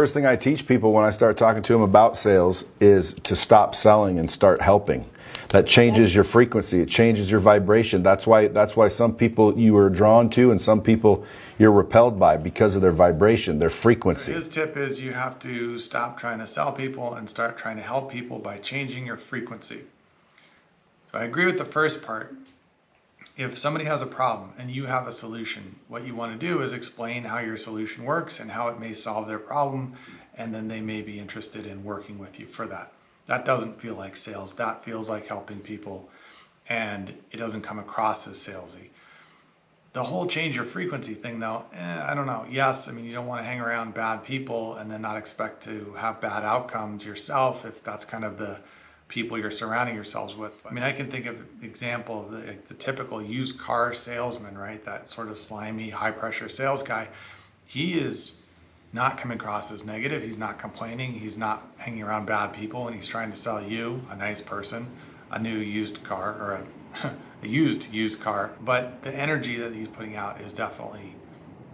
First thing I teach people when I start talking to them about sales is to stop selling and start helping. That changes your frequency. It changes your vibration. That's why some people you are drawn to and some people you're repelled by, because of their vibration, their frequency. His tip is you have to stop trying to sell people and start trying to help people by changing your frequency. So I agree with the first part. If somebody has a problem and you have a solution, what you want to do is explain how your solution works and how it may solve their problem, and then they may be interested in working with you for that. That doesn't feel like sales. That feels like helping people, and it doesn't come across as salesy. The whole change your frequency thing though, I don't know. Yes, I mean, you don't want to hang around bad people and then not expect to have bad outcomes yourself if that's kind of the people you're surrounding yourselves with. I mean, I can think of the example of the typical used car salesman, right? That sort of slimy, high pressure sales guy. He is not coming across as negative. He's not complaining. He's not hanging around bad people, and he's trying to sell you, a nice person, a new used car, or a used car. But the energy that he's putting out is definitely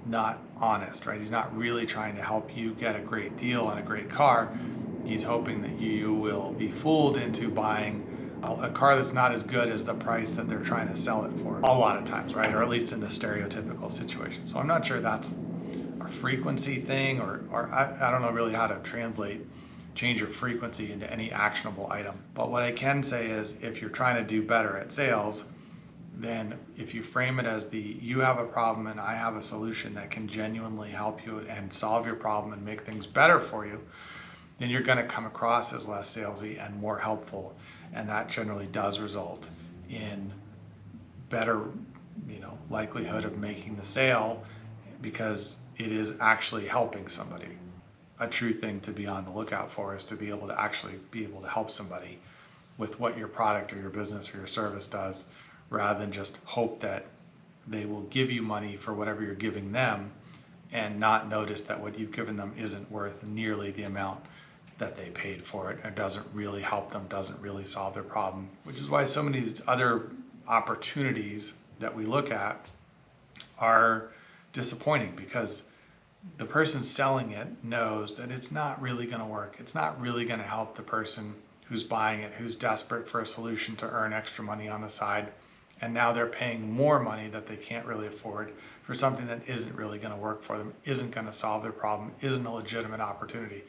not honest, right? He's not really trying to help you get a great deal on a great car. He's hoping that you will be fooled into buying a car that's not as good as the price that they're trying to sell it for a lot of times, right? Or at least in the stereotypical situation. So I'm not sure that's a frequency thing, or I don't know really how to change your frequency into any actionable item. But what I can say is, if you're trying to do better at sales, then if you frame it as you have a problem and I have a solution that can genuinely help you and solve your problem and make things better for you, then you're going to come across as less salesy and more helpful. And that generally does result in better, likelihood of making the sale, because it is actually helping somebody. A true thing to be on the lookout for is to be able to actually be able to help somebody with what your product or your business or your service does, rather than just hope that they will give you money for whatever you're giving them and not notice that what you've given them isn't worth nearly the amount that they paid for it, and doesn't really help them, doesn't really solve their problem. Which is why so many of these other opportunities that we look at are disappointing, because the person selling it knows that it's not really going to work. It's not really going to help the person who's buying it, who's desperate for a solution to earn extra money on the side. And now they're paying more money that they can't really afford for something that isn't really going to work for them, isn't going to solve their problem, isn't a legitimate opportunity.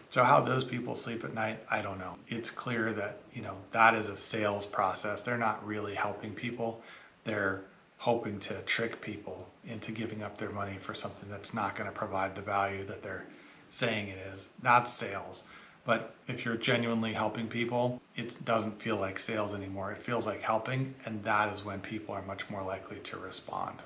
So how those people sleep at night, I don't know. It's clear that, that is a sales process. They're not really helping people. They're hoping to trick people into giving up their money for something that's not going to provide the value that they're saying it is. That's sales. But if you're genuinely helping people, it doesn't feel like sales anymore. It feels like helping, and that is when people are much more likely to respond.